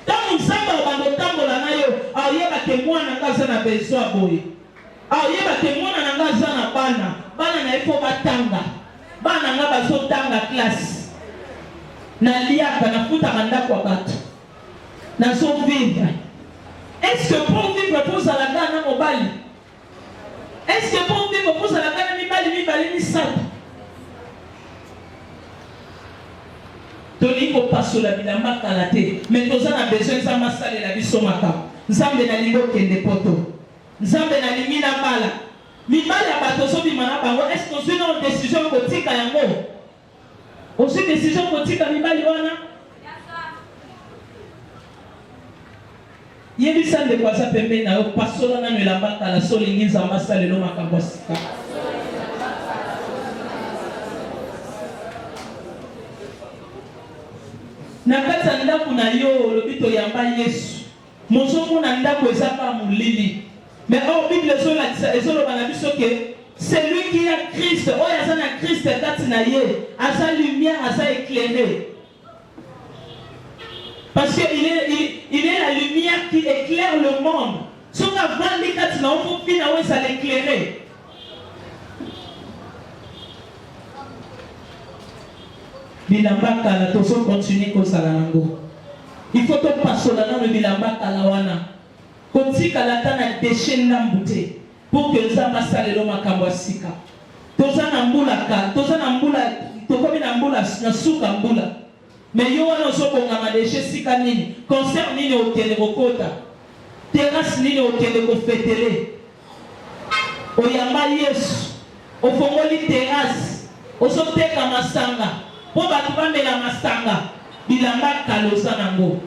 Tant nzamba bando tambola na yo, ayeba ke mwana ngaza na besoin boye. Ayeba ke mwana ngaza na bana na ifo batanga. Bana nga bazo tanga classe. Na liaka na futa manda kwa bato. Na so vivre. Est-ce que pour vivre pour la gana mobali? Est-ce que pour vivre pour la gana mibali ni sata? Toni ko passo la bilamba kalate, mais toza na besoin za masale la biso maka. Nzambe na lingo kende poto. Nzambe na limina mala. Mibali ya bato so bimana bango, est-ce que c'est une décision kotika yango? Aussi décision kotika mibali wana? Yebisa nde kwa sa pembe na yo pasola na melamba kala solingi nzamba salelo makambo sika. Na kati ndako na yo lobito yamba Yesu. Mozomo na ndako ezaka mulili. Mais au Bible ezoloba na biso ke c'est lui qui a Christ. Oh yazana Christ kati na ye, asa lumière, asa éclairé. Parce qu'il est la lumière qui éclaire le monde. Si on a vendu kati na ofu pina we ça l'éclairer. Bilamba kala toso continuer ko salango. Il faut to pasola na bilamba kala wana. Koti kala tana déchet ndambute pour que nzamba salelo makambo sika. Toza na mbula ka, toza na mbula, tokomi na mbula na suka mbula. Mais yo wana osobonga ma déchet sika nini? Concert nini okende kokota? Terrasse nini okende ko fetele? Oyamba Yesu. Ofongoli terrasse. Osoteka masanga. Po batu bamela masanga. Bilamba kalosa nango.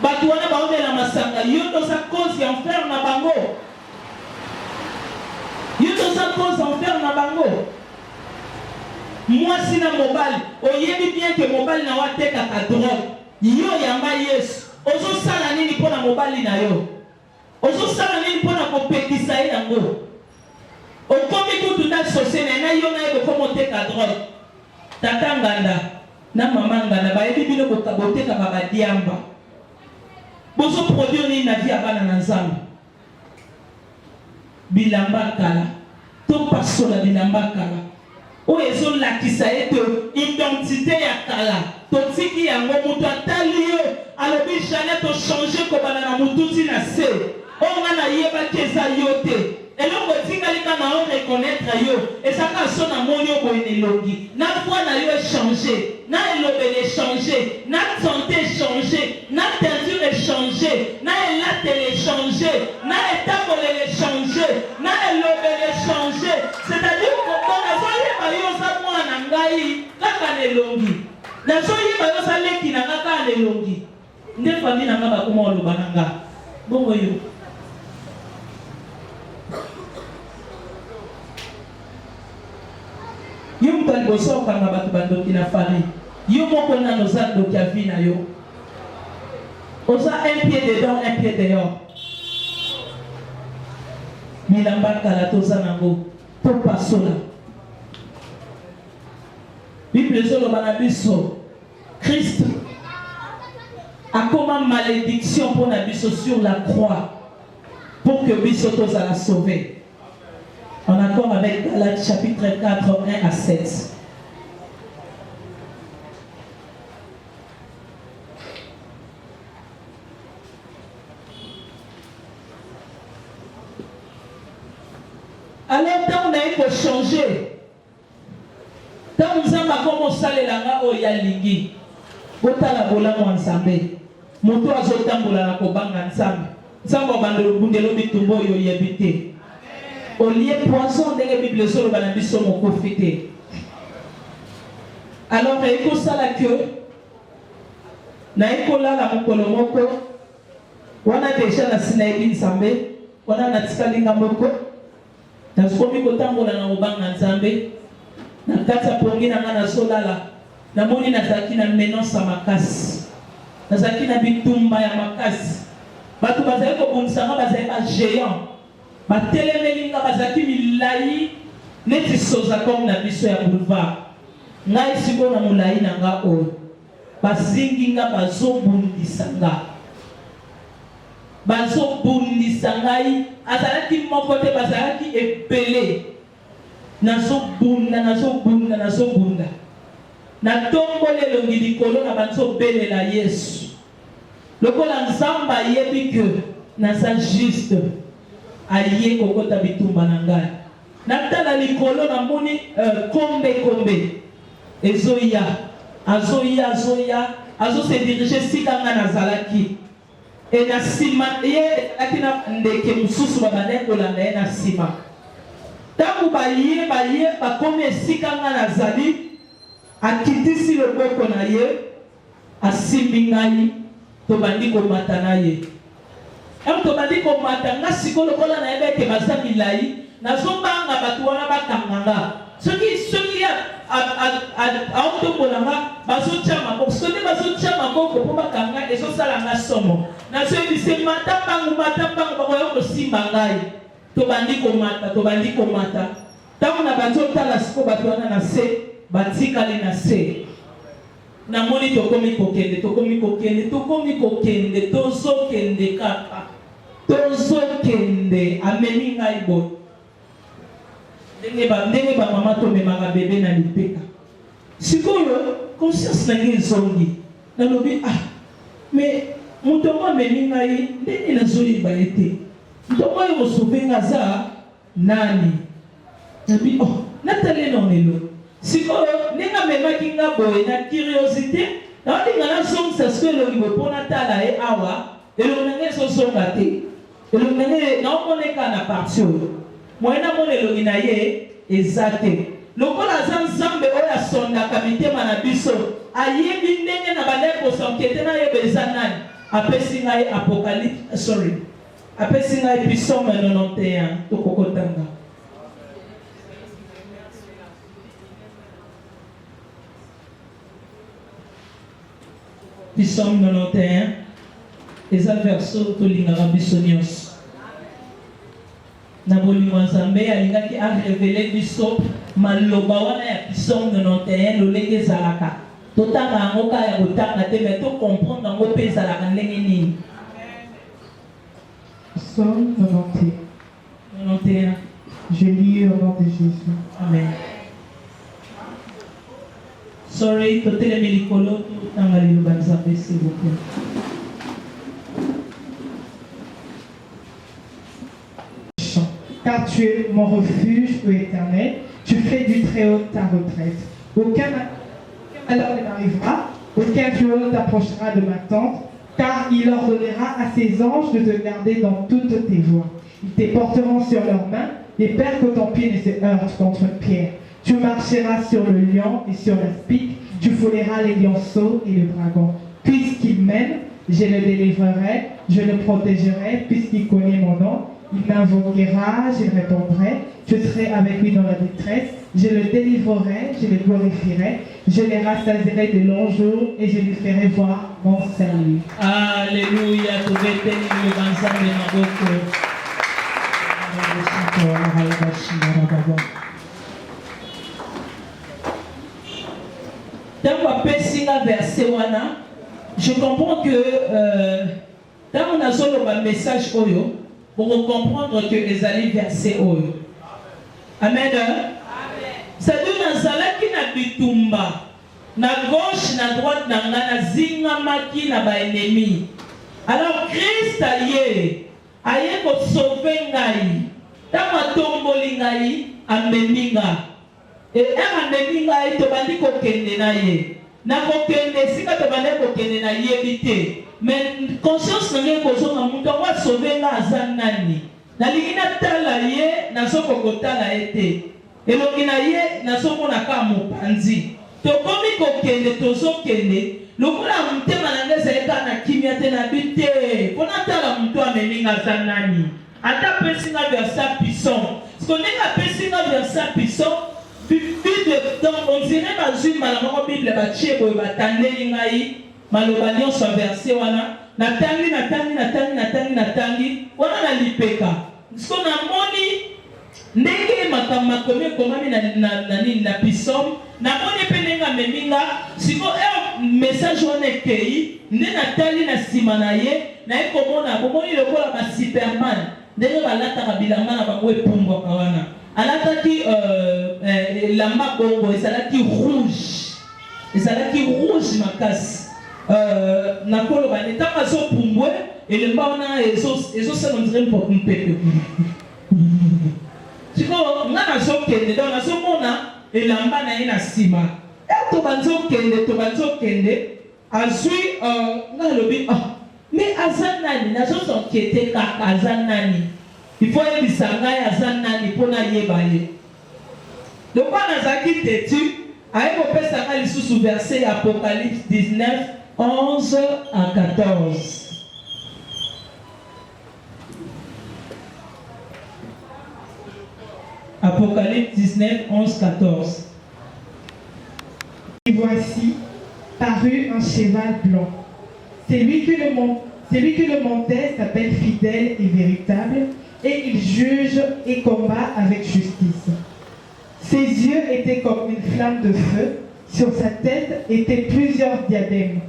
Batu wana baomela masanga. Yo toza cause ya enfer na bango. Yo toza cause enfer na bango. Moi si na mobile, oyebi bien que mobile na wateka ka drogue. Yo yamba Yesu. Ozo sala nini pona mobile na yo? Ozo sala nini pona kopekisa yango? Okomi kutu na sosene na yo na yo komo teka drogue. Tata nganda na mama nganda bayebi bino koteka ba diamba. Bozo produire ni na vie abana na nzambe. Bilamba kala. To pasola bilamba kala. O ezo lakisa ete identité ya kala. To tiki yango mutu atali yo alobi jamais to changer ko bana na mututi na se. O ngana yeba keza yote. Eloko tingali kana on reconnaître yo. Et ça ka sona monyo ko inelongi. Na foi na yo changer. Na elobele changer. Na santé changer. Na teinture changer. Na elate changer. Na etabole changer. Na elobele changer. C'est-à-dire que quand on a yo sa mwana ngai kaka nelongi. Na so yeba yo sa leki na kaka nelongi. Nde famille na ngaba kuma oloba nanga. Bongo yo. Yo mutali boso kanga batu bandoki na famille. Yo moko na nozando ki avina yo. Oza un pied dedans, un pied dehors. Milamba kala toza nango. To pasola. Bible zolo banabiso. Christ a comme malédiction pour nabiso sur la croix. Pour que biso toza la sauver. En accord avec Galates chapitre 4, 1 à 7. Alors, quand on a eu pour changer, quand nous avons commencé à la o ya lingi, botala bola mo ensemble. Moto azotambola na kobanga nsambe. Nsambe bandelo bundelo bitumbo yo yebite. Au lieu poisson de la Bible sur le banabiso mon profité. Alors il faut ça la queue. Na ikola la mokolo moko. Wana déjà na sinaïbi nsambe. Wana na tikalinga moko. Na somi kotambola na obanga nsambe. Na kata pongi na ngana solala. Na moni na zaki na menos makasi. Na zaki na bitumba ya makasi. Batu bazali ko bonsanga bazali ba géant. Batelemelinga bazaki milai neti soza comme na biso ya boulevard. Ngai siko na mulai na nga oyo. Bazingi nga bazobundisa nga. bazo bundisa ngai azalaki moko te bazalaki ebele nazobunda na tomboli elongi likolo na bazobelela Yesu lokola Nzambe ayebi ke naza juste aye kokota bitumba na ngai natala likolo namoni kombe ezoya azo se diriger sika nga nazalaki e na sima ye ezalaki na ndeke mosusu babandai kolanda ye na sima ntango baye bakomi esika nga nazali akitisi loboko na ye asimbi ngai tobandi komata na ye tobandi komata nga siko lokola na yebe eke baza milai nazobanga bato wana bakanga nga soki aotombola nga bazotia maboko soki bazotia maboko mpo bakanga ezosala nga somo nazoyebise mata mbangu bakoya kosimba ngai tobandi komata ntango na bazotala siko bato wana na se batikali na se namoni tokomi kokende tozokende kaka amemi ngai boye ndenge bamama tomemaka bebe na lipeka sikoyo conscience na ngai ezongi nalobi me moto ngo amemi ngai ndenge nazoyeba ye te moto ngo oyo mosuve nga aza nani nabi natale nonelo sikoyo ndenge amemaki nga boye na curiosité naolinga nazongisa siko elongi boye mpo natala ye awa elongi na ngai ezozonga te elongi na ngai naomoneka na parti oyo moye namona elongi na ye eza te lokola aza Nzambe oyo asondaka mitema na biso ayebi ndenge na bandai kosankete nayeba eza nani apesi ngai apesi ngai Psaume 91 tokokotanga Psaume 91 eza verso tolingaka biso nyonso na bolimo Nzambe alingaki arevele biso maloba wana ya Psaume 91 lolenge ezalaka totanga yango kaka ya kotanga te me tocomprendre yango mpe ezalaka ndenge nini. Psaume 91. Je lis au nom de Jésus. Amen. Sorry, totelemi likolo totanga liloba Nzambe s'il vous plaît. Car tu es mon refuge, ô Éternel, tu fais du Très-Haut ta retraite. Aucun malheur ne m'arrivera, aucun fléau t'approchera de ma tente, car il ordonnera à ses anges de te garder dans toutes tes voies. Ils te porteront sur leurs mains, et peur que ton pied ne se heurte contre une pierre. Tu marcheras sur le lion et sur la spique, tu fouleras les lionceaux et le dragon. Puisqu'il m'aime, je le délivrerai, je le protégerai, puisqu'il connaît mon nom. Il m'invoquera, je répondrai, je serai avec lui dans la détresse, je le délivrerai, je le glorifierai, je le rassasierai de longs jours et je lui ferai voir mon salut. Alléluia, tu veux tenir le Nzambe na boko. Dans ma pessinga verset wana, je comprends que dans mon azolo ma message oyo pour comprendre que les alliés versés oyo. Amen. C'est-à-dire nazalaki na bitumba na gauche na droite na ngana zinga maki na ba ennemi. Alors Christ aye ko sauver ngai. Tama tomboli ngai ameminga. Et amemi ngai to bandi ko kende na ye. Na ko kende sika to bandi ko kende na ye bité. Mais conscience nge kozo na mutu wa sauver nga azanani. Na lingina tala ye na soko kotala ete. Elongi na ye na soko na ka mopanzi. To komi ko kende tozo kende. Lokola mutema na ngeza eka na kimia te na bité. Pona tala mutu amemi nga azanani. Ata pesinga versa puissant. Ce qu'on est à pesinga versa puissant. On dirait bazui malamo Bible bachie boy batandeli ngai maloba nyonso verset wana natangi wana na lipeka so na moni ndenge makambo makomi komami na nini na Psaume na moni pe ndenge ndenge ameminga siko message wana ekei nde natali na nsima na ye naye komona bomoni lokola basuperman ndenge balataka bilamba na bango epumbwaka wana alataki elamba bongo ezalaki rouge makasi nakoloba ntango azopumbwe elemba wana ezosala ndire mpepe sikoyo nga nazokende donc nazomona elamba na ye na nsima tobazokende azwi nga alobi me aza nani nazozonkete kaka aza nani ifo yebisa ngai aza nani mpona yeba ye lokwa nazalaki tetu aye kopesa nga lisusu verset ya Apocalypse 19 11 à 14. Apocalypse 19, 11, 14. Et voici, parut un cheval blanc. Celui qui le montait s'appelle fidèle et véritable, et il juge et combat avec justice. Ses yeux étaient comme une flamme de feu, sur sa tête étaient plusieurs diadèmes.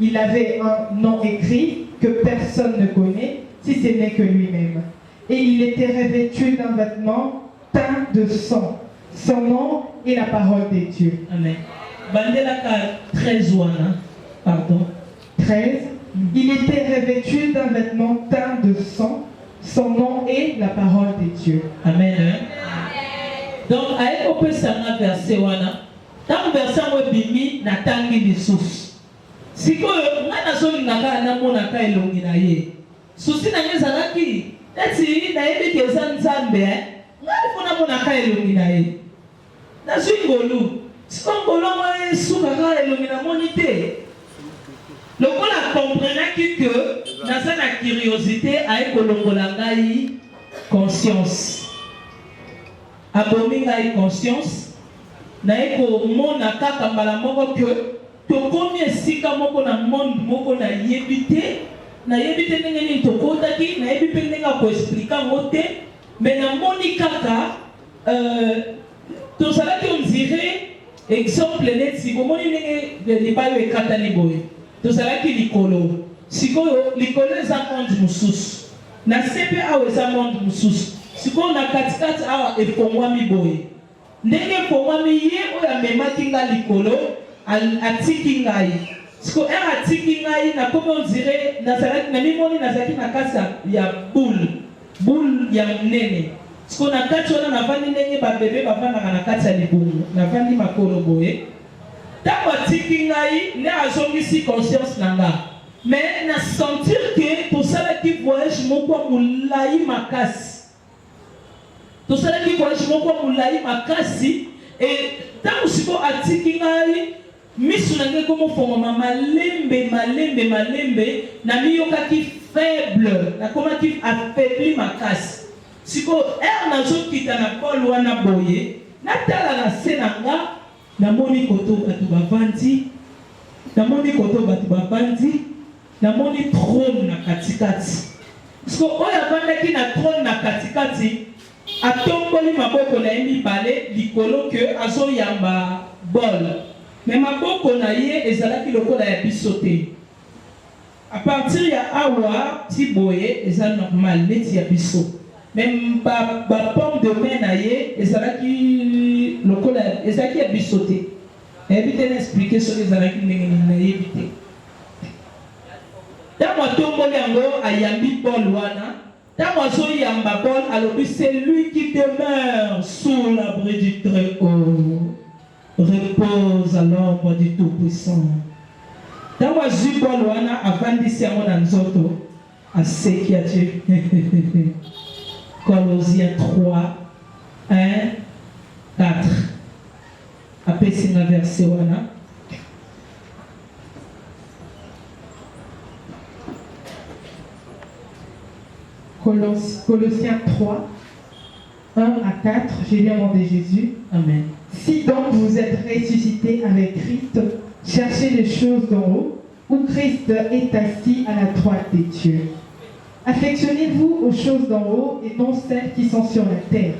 Il avait un nom écrit que personne ne connaît, si ce n'est que lui-même. Et il était revêtu d'un vêtement teint de sang. Son nom est la parole des dieux. Amen. Bandelaka 13 wana. Pardon. 13. Il était revêtu d'un vêtement teint de sang. Son nom est la parole des dieux. Amen. Donc, avec au sanga verset wana. Dans verset wo bimi na tangi lisusu. Sikoyo nga nazolingaka namonaka elongi na ye. Susi na ye ezalaki neti nayebi ke eza nzambe nga mpona monaka elongi na ye. Nazwi ngolu. Siko ngolu ngo esukaka elongi na moni te. Lokola comprenaki que naza na curiosité aye kolongola ngai conscience. Abomi ngai conscience. Naye komona kaka mbala moko ke tokomi esika moko na monde moko na yebi te ndenge nini tokotaki nayebi mpe ndenge akoexplika ngo te me namoni kaka tozalaki ondire exemple neti bomoni ndenge libayo ekatani boye tozalaki likolo sikoyo likolo eza monde mosusu na se mpe awa eza monde mosusu sikoyo na katikati awa efongwami boye ndenge efongwami ye oyo amemaki nga likolo atiki ngai siko atiki ngai na komi ondire nazalaki na mimoni nazalaki na kati ya boule ya monene siko na kati wana navandi ndenge babebe bavandaka na kati ya libungu navandi makolo boye ntango atiki ngai nde azongisi conscience na nga me na sentir ke tosalaki voyage moko molai makasi e ntango siko atiki ngai misu na ngai komofongoma malembe na miyokaki faible nakomaki affaibli makasi siko nazokita na pole wana boye natala na se na nga namoni koto bato bavandi namoni trône na katikati siko oyo avandaki na trône na katikati atomboli maboko na ye mibale likolo ke azoyamba bol me maboko na ye ezalaki lokola ya biso te a partir ya awa ti boye eza normal neti ya biso me pomme de main na ye ezalaki lokola ezalaki ya biso te nayebi te na explike soki ezalaki ndenge nini nayebi te ntango atomboli yango ayambi bol wana ntango azoyamba bol alobi c'est lui qui demeure sous l'abri du Très-Haut repose à l'ombre du Tout-Puissant. Ntango azwi bol wana avandisi yango na nzoto aseki ati Colossiens 3 1 4 apesi na verset wana Colossiens 3 1 à 4, j'ai lu au nom de Jésus. Amen. Si donc vous êtes ressuscités avec Christ, cherchez les choses d'en haut, où Christ est assis à la droite des dieux. Affectionnez-vous aux choses d'en haut et non celles qui sont sur la terre,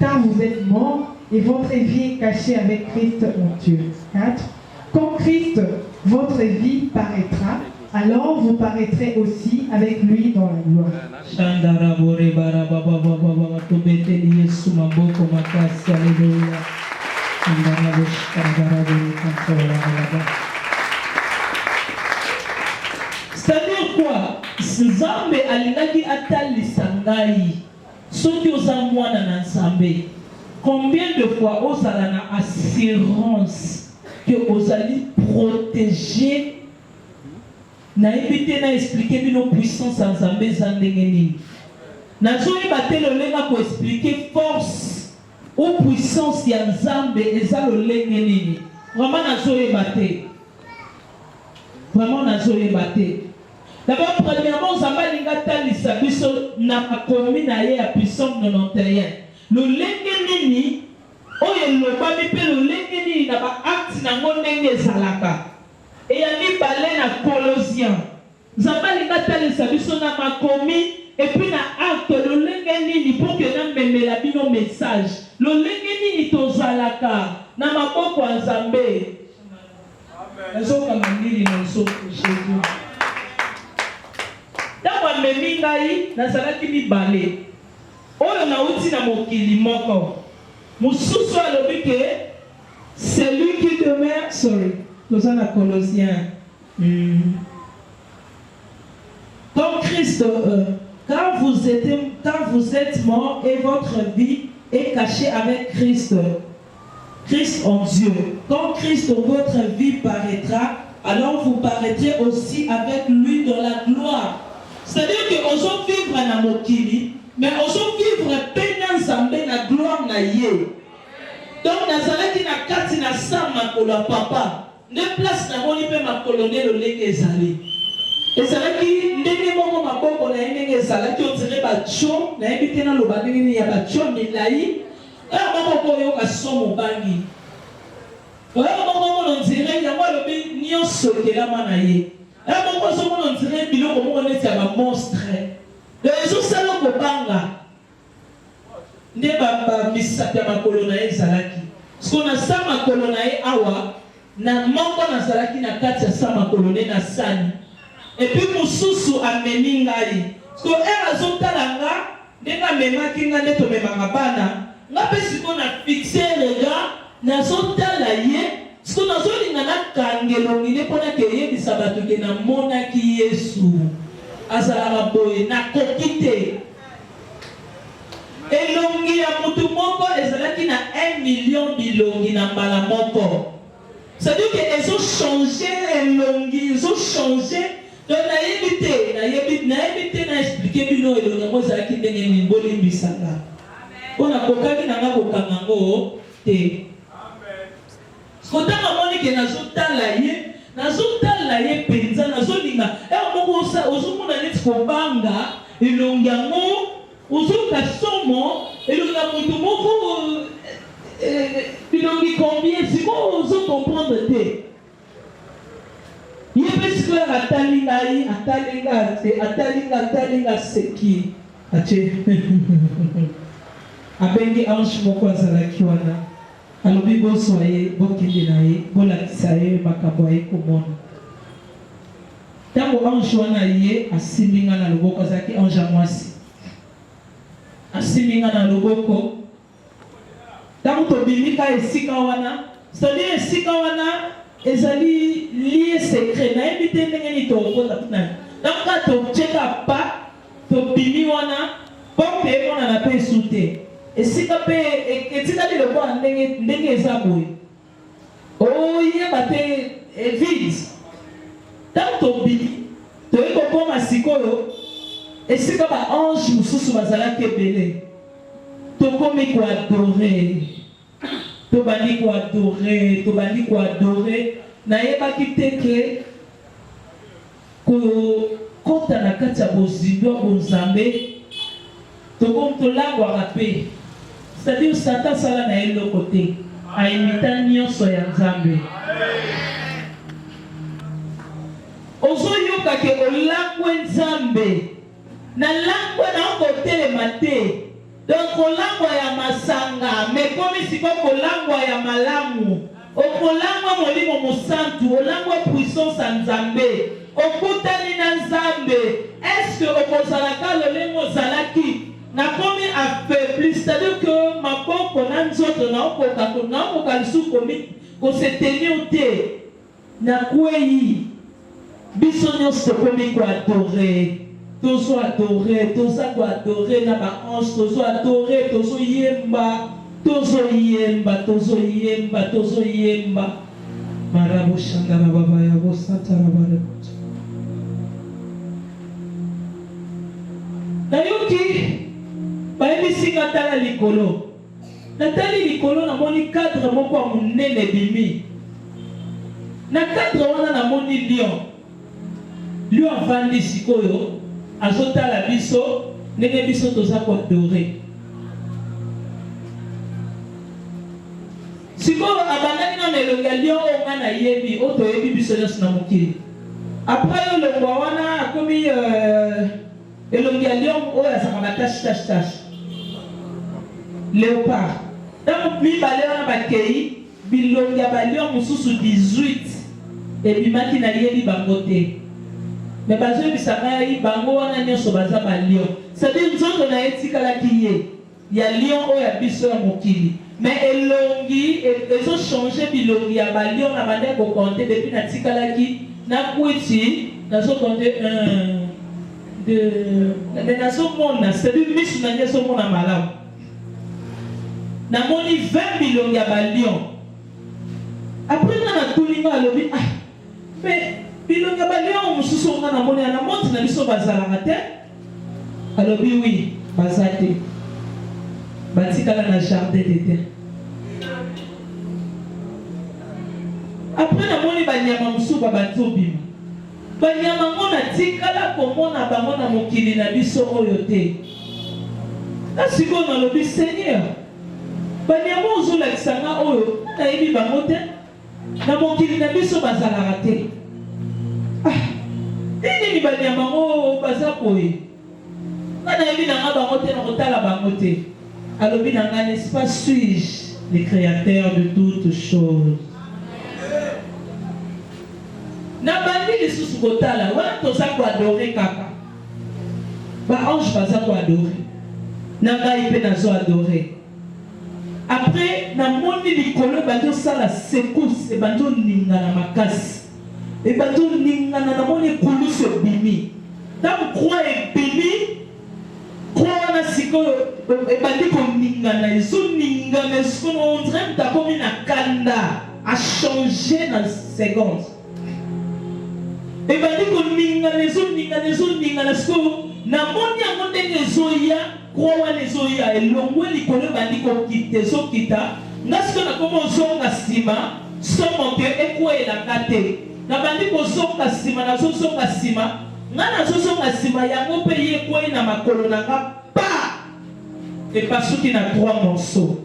car vous êtes morts et votre vie est cachée avec Christ en Dieu. 4. Quand Christ, votre vie, paraîtra, alors vous paraîtrez aussi avec lui dans la gloire. C'est-à-dire quoi? Nzambe alingaki atalisa ngai soki oza mwana na Nzambe. Combien de fois ozala na assurance que ozali protégé na éviter na expliquer bino puissance en Nzambe za ndenge nini. Nazoyeba te lolenga ko expliquer force ou puissance ya Nzambe eza lolenge nini. Vraiment nazoyeba te. Vraiment nazoyeba te. D'abord, premièrement, Nzambe alinga talisa biso na makomi na ye ya puissance 91. Lolenge nini oyo elobami mpe lolenge nini na baacte nango ndenge ezalaka. Eya mibale na Colossiens. Nzambe alinga talisa biso na makomi epuis na acte lolenge nini pour que namemela bino message. Lolenge nini tozalaka na maboko ya Nzambe. Nazokanga nini na nzoto Jésus. Ntango amemi ngai nazalaki mibale oyo nauti na mokili moko. Mosusu alobi ke celui qui demeure, toza na Colossiens. Comme Christ, quand vous êtes mort et votre vie est cachée avec Christ en Dieu. Quand Christ votre vie paraîtra, alors vous paraîtrez aussi avec lui dans la gloire. C'est-à-dire que ozo vivre na mokili, mais ozo vivre pena Nzambe na gloire na ye. Donc nazalaki na kati na sa makolo ya papa, ne place na moni pe makolo ne lolenge ezali. Ezalaki ndenge moko maboko na ye ndenge ezalaki ondire batio, na yebi te na loba ndenge ya batio milai, oyo moko oyo kaso mobangi. Oyo moko ondire yango alobi nyonso ekelama na ye. Oyo moko ozomona ondire biloko moko neti ya bamonstre. Ezosala kobanga. Nde bamisapi ya makolo na ye ezalaki. Siko na sa makolo na ye awa, na moko nazalaki na kati ya sa makolo ne na sani. Epuis mosusu amemi ngai. Siko azotala nga, ndenge amemaki nga nde tomemaka bana. Nga mpe siko na fixe regard, nazotala ye. Siko nazolinga nakangelongi nde mpona ke yebisa bato ke namonaki Yesu. Azalaka boye nakoki te. Elongi ya mutu moko ezalaki na 1 million bilongi na mbala moko. C'est-à-dire que ils ont changé elongi, ils ont changé. Donc nayebi te na expliquer bino elongi yango ezalaki ndenge nini bolimbisaka. Mpona kokaki nanga kokanga ngo te. Kotanga moni ke nazotala ye penza nazolinga moko ozomona neti kobanga elongi yango ozoka somo elongi ya mutu moko bilongi combien siko ozokomprendre te. Ye mpe sikoyo atali ngai atalinga seki atie abengi ange moko azalaki wana alobi bozwa ye bokende na ye bolakisa ye makambo aye komona. Ntango ange wana ye asimbi nga na loboko, azalaki ange ya mwasi, asimbi nga na loboko. Ntango tobimika esika wana, c'est-à-dire esika wana ezali lié secret, nayebi te ndenge nini tokota kuna. Ntango kaka totyeka pa tobimi wana porte emonana mpe esu te. Esika mpe etikali lokola ndenge eza boye oyeba te vide. Ntango tobimi toyei kokoma sikoyo esika baange mosusu bazalaki ebele, tokomi koadore, tobandi koadore. Nayebaki te ke kokota na kati ya bozindo ya bonzambe tokomi tolangwaka mpe. C'est-à-dire Satan sala na eloko te, aimita nyonso ya Nzambe. Ozoyoka ke olangwe Nzambe na langwe na okotelema te. Donc kolangwa ya masanga, mekomi siko kolangwa ya malamu. okolangwa molimo mosantu, olangwa puissance ya Nzambe, okutani na Nzambe. Est-ce que okozalaka lolengo ozalaki nakomi affaibli, c'est-à-dire que maboko na nzoto naokoka lisusu kosetenir te nakwei biso nyonso tokomi koadore. Tozo adoré, tozo adoré na ba ange, tozo adoré, tozo yemba, tozo yemba, tozo yemba, tozo yemba. Marabo shangara baba ya bo satara baba. Nayoki bayebi singa tala likolo. Natali likolo na moni cadre moko ya monene bimi. Na cadre wana na moni lion. Lion avandi sikoyo. Azotala biso ndenge biso toza koadore. Sikoyo abandaki na melonga lion oyo nga na yebi oyo toyebi biso nyonso na mokili. Après elongwa wana akomi elongi ya lion oyo azaka batashe léopard. Donc mibale wana bakei bilongi ya balion mosusu 18 ebimaki na yebi bango te. Mais bazo bisanga yi bango wana nyonso baza ba lion. C'est-à-dire nzoto na etikalaki ye ya lion oyo ya biso ya mokili. Mais elongi ezo changer bilongi ya ba lion na bande ko compter depuis na tikalaki na kwiti nazo compter 1 2 mais nazo mona c'est-à-dire misu na nyeso mona malamu. Na moni 20 bilongi ya ba lion. Après na tulinga alobi mais bilonga balio mususu nga na moni na monti na biso bazalaka te. Alobi oui bazate batikala na jardin d'été. Après na moni banyama mususu babato bima banyama ngona tikala komona bango na mokili na biso oyo te. Na siko na lobi Seigneur banyama ozolakisa nga oyo nayebi bango te na mokili na biso bazalaka te. Nini banyama ngo baza koye ngana yebi nanga bango te na kotala bango te. Alobi nanga n'est-ce pas suis-je le créateur de toutes choses. Na bandi lisusu kotala wana toza koadore kaka ba ange baza koadore na ngai mpe nazo adore. Après na moni likolo bazo sala secousse ebandi oningana makasi ebandi oningana na moni kulusu ebimi ntango croix ebimi croix wana sikoyo ebandi koningana ezoningana esikoyo on dirait mutu akomi na kanda a changé na seconde ebandi koningana ezoningana sikoyo na moni yango ndenge ezoya croix wana ezoya elongwe likolo ebandi kokita ezokita nga sikoyo nakomi ozonga nsima somo mpe ekweyelaka te nabandi kozonga nsima nazozonga nsima nga nazozonga nsima yango mpe ye ekwei na makolo na nga pa epasuki na 3 morceaux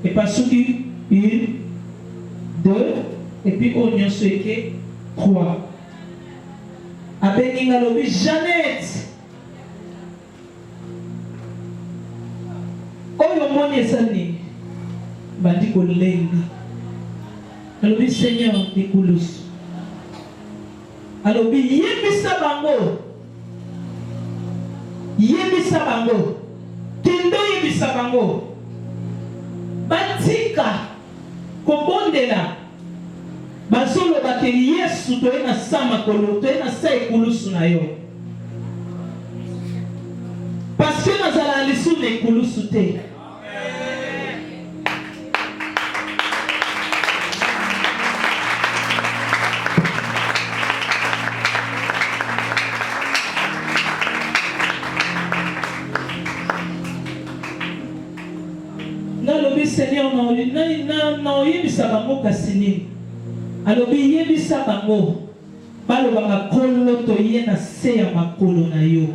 epasuki 1 2 epuis oyo nyonso eke 3 abengi nga lobi Jeannette oyo moni eza nini bandi kolenga alobi Seigneur nikulusu alobi yebisa bango kendo yebisa bango batika kobondela bazoloba ke Yesu toye na sa makolo toye na sa ekulusu na yo parce que nazala lisu na ekulusu te. Seigneur na oyebisa bango kasi nini alobi yebisa bango balobaka kolo toye na se ya makolo na yo.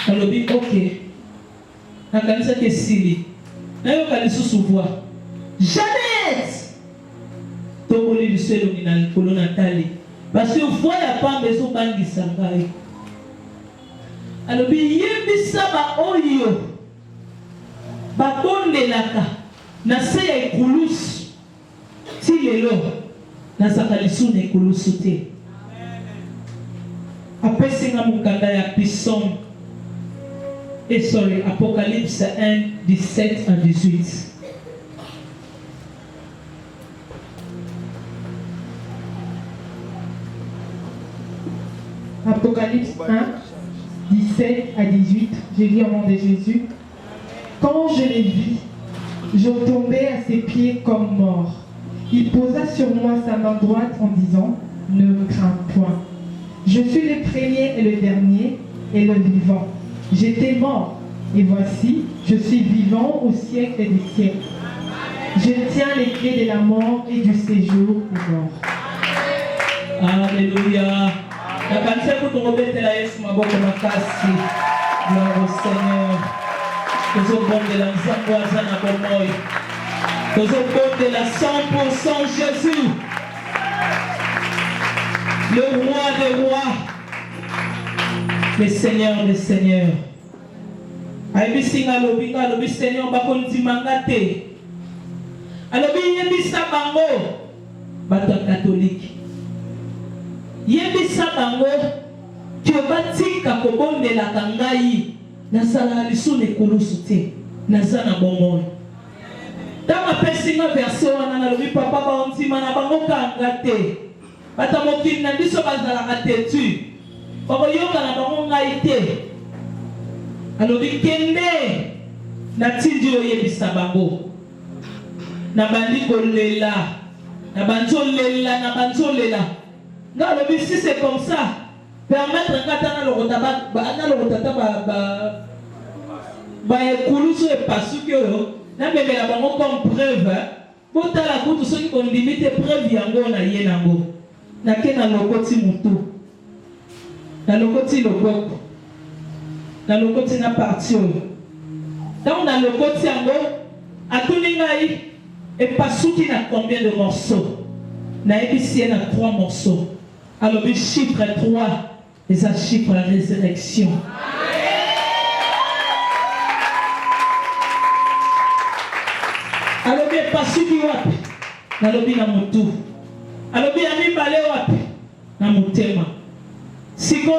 Alobi ok nakanisaki esili nayoka lisusu voix Jeannette toboli liso elongi na likolo na tali Parce que vous voyez pas maison bangi sangai. Alors yebisa ba oyo ba bonde laka na se ya ikulusu ti lelo na sakalisu na ikulusu te. Apesinga mukanda ya Psaume Apocalypse 1, 17 à 18. Apocalypse 1, 17 à 18, j'ai dit au nom de Jésus. Quand je l'ai vu, je tombais à ses pieds comme mort. Il posa sur moi sa main droite en disant, ne crains point. Je suis le premier et le dernier et le vivant. J'étais mort et voici, je suis vivant au siècle des siècles. Je tiens les clés de la mort et du séjour des morts. Alléluia. La cancer pour ton obéter la Yesu maboko makasi. Gloire au Seigneur. Tozo bonde la nzamboaza na bomoy. Tozo bonde la 100% Jésus. Le roi des rois. Le Seigneur des seigneurs. Aibisinga lobi Seigneur bakonzi mangate. Alobi yebisa bango bato catholique. Yebisa bango que batika kobondela kangai na sala lisu ne kulusu te na sana bomoy. Tama pesinga verset wana na lobi papa ba ontima na bango kanga te. Bata mokini na biso bazala tetu. Bako yoka na bango ngai te. Alobi kende na tindi oyebisa bango. Na bandi kolela, na banzo lela, na banzo lela. Non, le si c'est comme ça, permettre à ba ekulusu e pasuki oyo na memela bango comme preuve bota la kutu soki kon limite preuve yango na ye nango na ke na lokoti mutu na lokoti loboko na lokoti na parti oyo donc na lokoti yango atuni ngai e pasuki na combien de morceaux na ebisi na 3 morceaux. Alors le chiffre 3 et ça chiffre la résurrection. Alors bien pasuki wapi na lobi na mutu. Alors bien ami balé wapi na mutema. Siko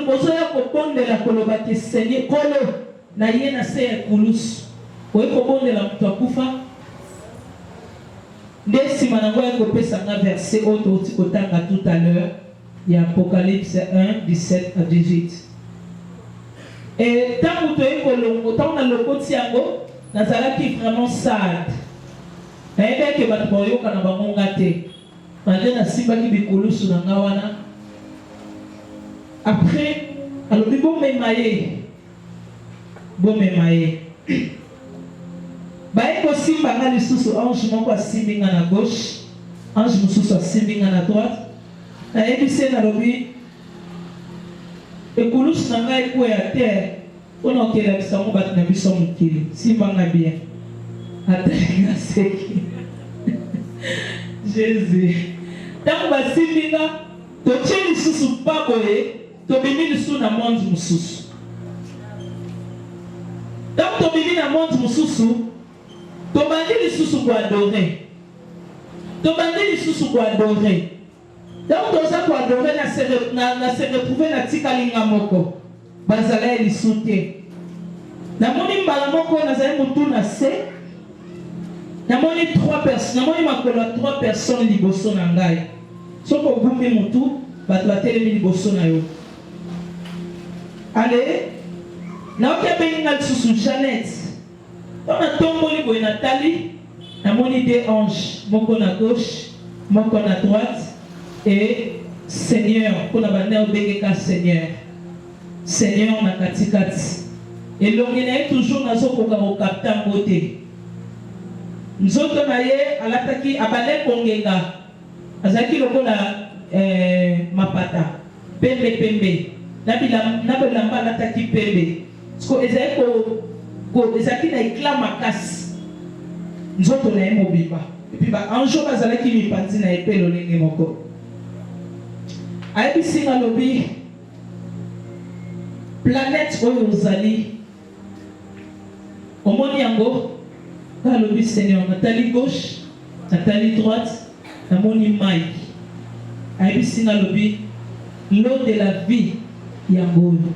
bozo ya kobondela koloba ke Seigneur kolo na ye na se ya kulusu. Oye kobondela mutu akufa. Dès manango ya kopesa nga verset auto tikotanga tout à l'heure, il y a Apocalypse 1, 17 à 18. Et tant que tu es kolongo, tant on a le côté yango, nazalaki vraiment sad. Na ebe ke bat boyo kana bango ngate. Mande na simba ki bikulusu na ngawana. Après, alors bi bon memaye. Bon memaye. Baeko simba nga lisusu ange moko asimbi nga na gauche, ange mosusu asimbi nga na droite. Na ebise na lobi ekulusu na ngai ekwe ya terre mpona okelakisa ngo bato na biso mokili simba nga bien atali nga seki Jésus. Ntango basimbi nga totie lisusu pa boye tobimi lisusu na monde mosusu. Ntango tobimi na monde mosusu tobandi lisusu koadore. Tobandi lisusu koadore. Donc toza koadore na se retrouver na tikalinga moko. Bazala lisusu te. Namoni mbala moko nazali mutu na se. Namoni 3 personnes. Namoni makolo 3 personnes liboso na ngai. Soko bumi mutu bato batelemi liboso na yo. Allez. Naoke beninga lisusu Jeannette. Dans la tomboli boye Nathalie, namoni 2 anges, moko na gauche, moko na droite, et Seigneur, pour la bannière obéka Seigneur, Seigneur na katikati. Et l'ongene toujours nazo koka okapta ngote. Nzoto na ye alataki abale kongenga, azaki lokola mapata, pembe. Nabilamba alataki pembe. Sko ezali ko ezaki na éclat makasi nzoto na ye mobimba epi ba anjo bazalaki mipanzi na epelo lenge moko ayebisi nga lobi planète oyo ozali omoni yango nga lobi Seigneur natali gauche natali droite namoni mai ayebisi nga lobi l'eau de la vie yango oyo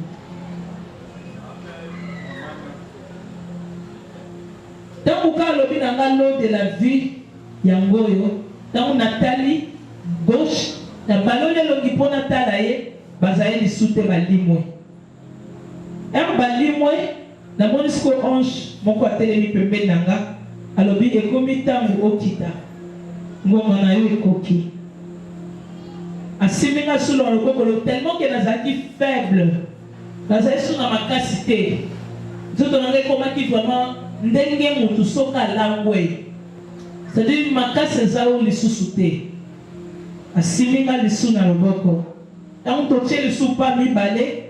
ntango ka alobi na nga l'eau de la vie yango oyo ntango natali gauche na baloni elongi mpo natala ye bazali lisu te balimwe balimwe namoni siko ange moko atelemi pembeni na nga alobi ekomi ntango okita ngoma na yo ekoki asimbi nga solo na lobokolo tellement ke nazalaki faible nazali so na makasi te nzoto na nga ekomaki vraiment ndenge motu soki alangwe c'est-à-dire makasi eza oyo lisusu te asimbi nga lisu na loboko ntango totie lisu pa mibale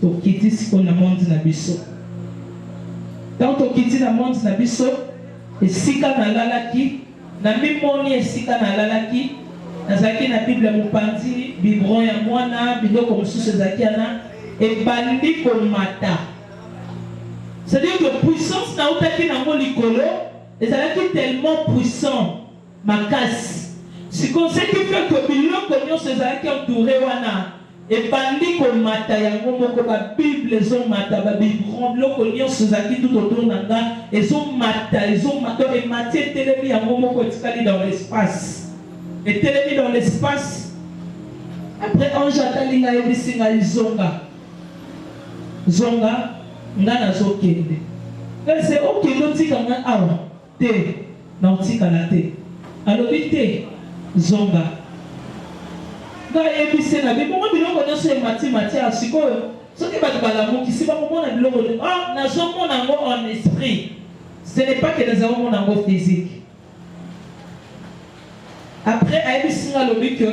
tokiti sikoyo na monde na biso ntango tokiti na monde na biso esika nalalaki na mimoni esika nalalaki nazalaki na bible ya mopanzi biberon ya mwana biloko mosusu ezalaki yana ebandi komata c'est-à-dire que puissance nautaki nango likolo ezalaki tellement puissant makasi sikoyo ce qui fait que biloko nyonso ezalaki entouré wana ebandi komata yango moko babible ezomata babiberon biloko nyonso ezalaki tout autour na nga ezomata emati etelemi yango moko etikali dans l'espace etelemi dans l'espace après ange atali ngai ayebisi ngai zonga nga nazokende ese okende otika ngai awa te na otikala te alobi te zonga ngai ayebisi na bibongo biloko nyonso emati ya sikoyo soki bato balamukisi bakomona biloko nazomona yango en esprit ce n'est pas que nazomona yango physique. Après, que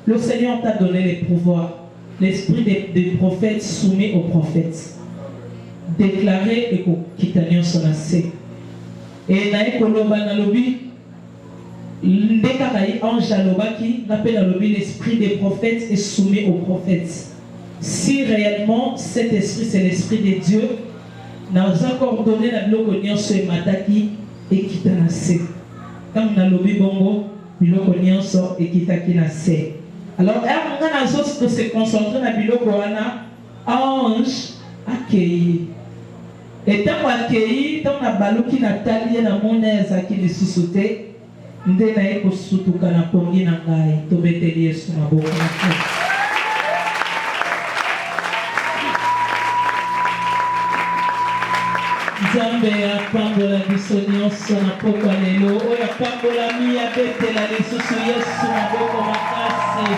le Seigneur t'a donné les pouvoirs. L'esprit des prophètes soumis aux prophètes. Déclaré et quittanion son assez. Et naï koloba na lobi, ndekarai ange alobaki, n'appelle à lobi l'esprit des prophètes est soumis aux prophètes. Si réellement cet esprit c'est l'esprit de Dieu, nous avons donné la biloko nyonso emataki et kitanase. Quand on a lobi bongo, biloko nyonso et kitaki na se. Alors, on a se concentrer na biloko wana ange accueilli. Et tant accueilli, tant na baluki na tali na moneza ki lisusu te, nde na eko sutuka na pongi na ngai to beteli Yesu na boko na. Nzambe apambola biso nyonso na pokwa lelo oyo apambolami abetela lisusu Yesu na boko makasi.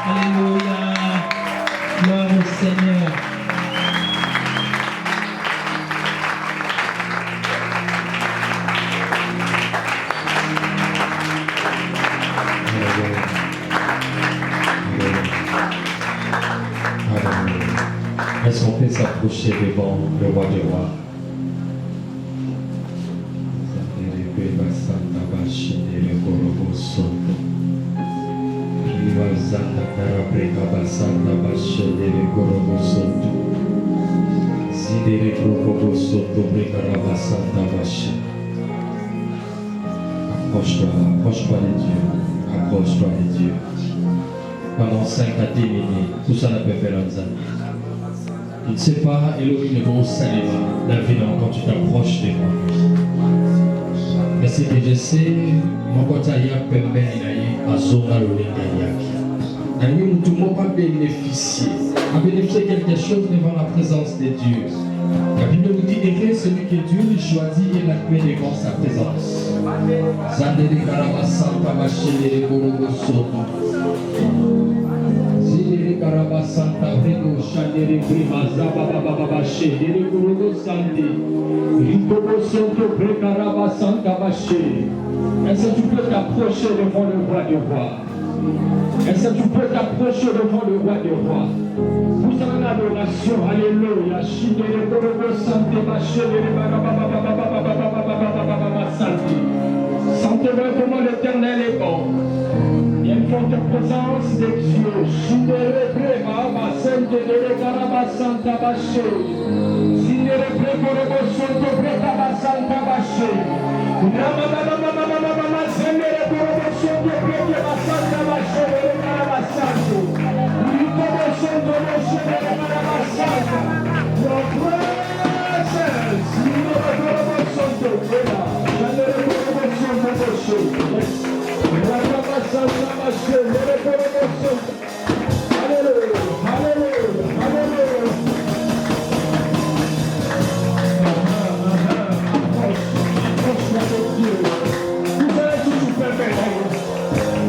Alléluia. Gloire au Seigneur. Est-ce qu'on peut s'approcher devant le roi des rois? Approche-toi de Dieu. Approche-toi de Dieu. Pendant 5 à 10 minutes, tout ça ne peut faire un zan. Tu ne sais pas, Elohim ne gros salima, David, quand tu t'approches de moi. Mais ce que je sais, mon côté yak pembe inayi azonga lolinga yak. Naïm tout le monde va bénéficier quelque chose devant la présence de Dieu. La Bible nous dit heureux celui que Dieu lui choisit et l'accueille devant sa présence. Zandere karabasanta bashele gorogo soto. Zidere karabasanta brego shandere prima zaba baba bashele gorogo sante. Rigogo soto prekarabasanta bashele. Est-ce que tu peux t'approcher devant le roi des rois? Est-ce que tu peux t'approcher devant le roi des rois? Vous avez une adoration, alléluia. Shindere gorogo sante bashele sentez-vous comment l'Éternel est bon. Il y a une fontaine ta présence de Dieu. Sindere prema, basente dere karabasanta bashe. Sindere prema, bosonto preta basanta bashe. Nama sendere prema, bosonto preta basanta bashe dere karabasanto. Rito bosonto bashe dere karabasanta. Your presence, sindere prema, bosonto preta. Sindere prema, bosonto bashe. Hallelujah, hallelujah, hallelujah. Approche-moi de Dieu. Vous allez toujours faire belle.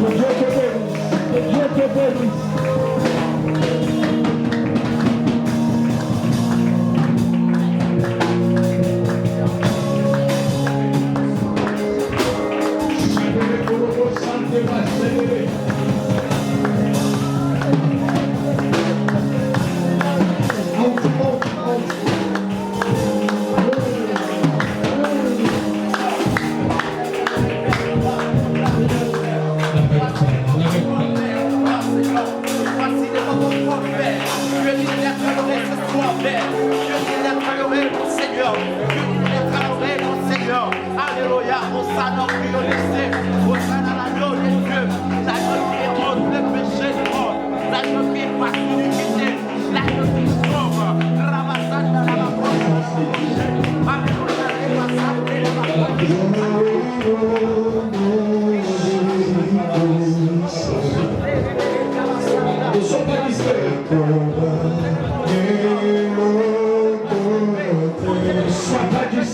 Que Dieu te bénisse. Que Dieu te bénisse.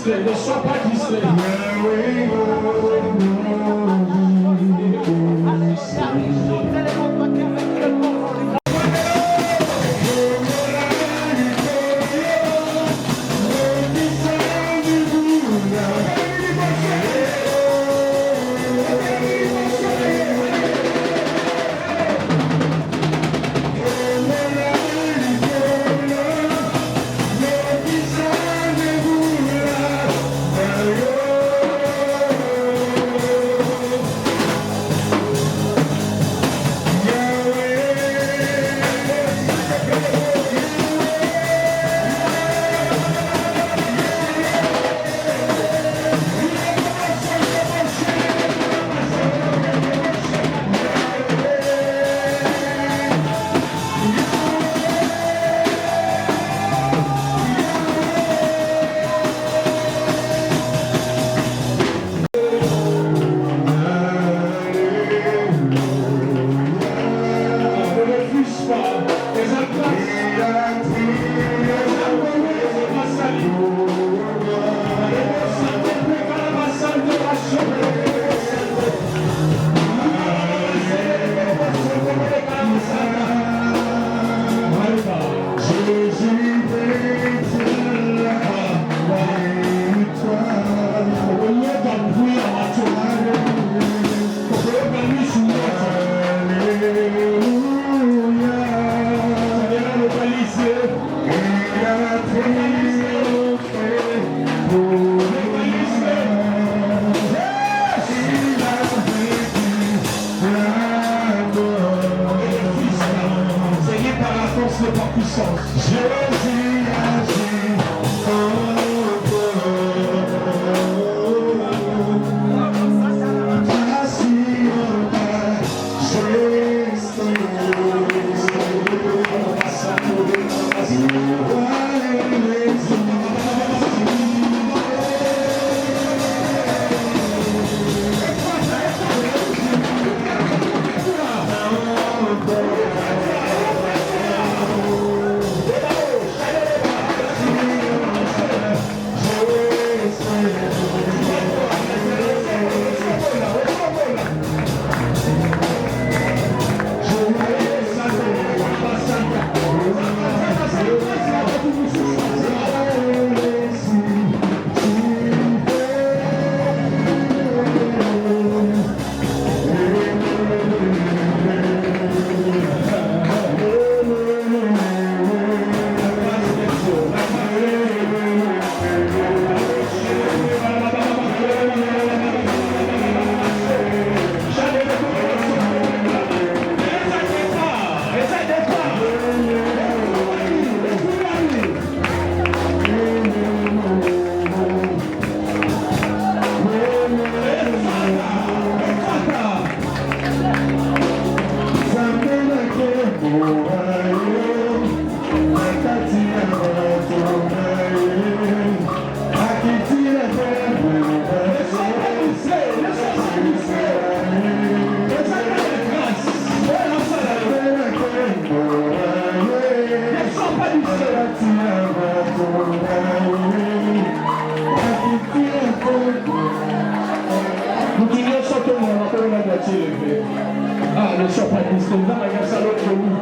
Ne sois pas distrait. s'élever. Ah, ne sois pas triste. Nous avons un salon de nous.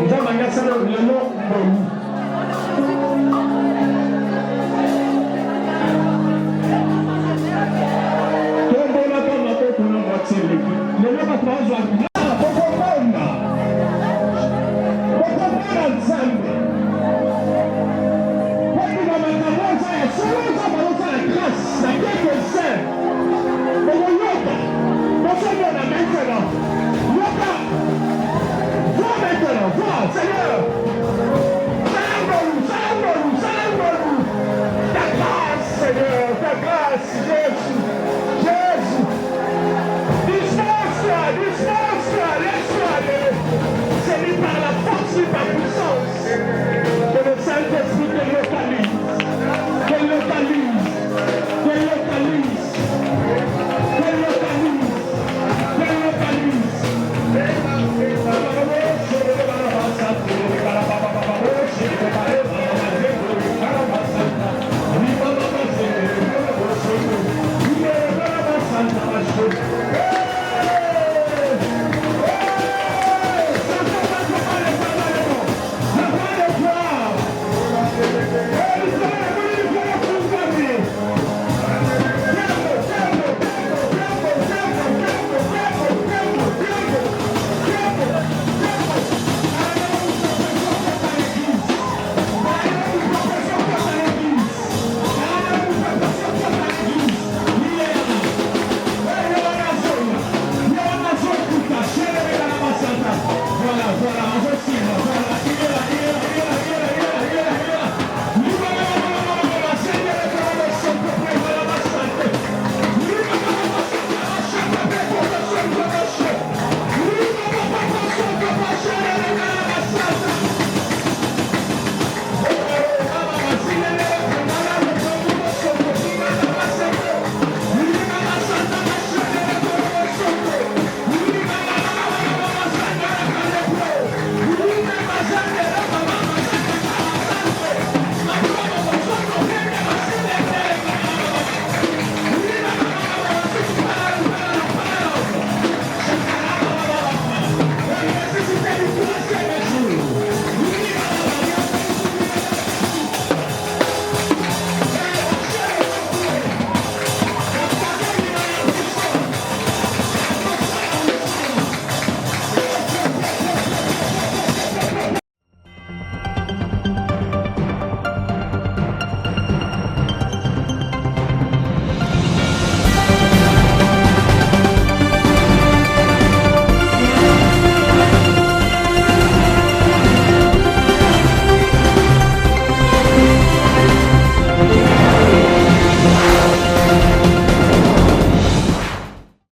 Nous avons un salon de nous.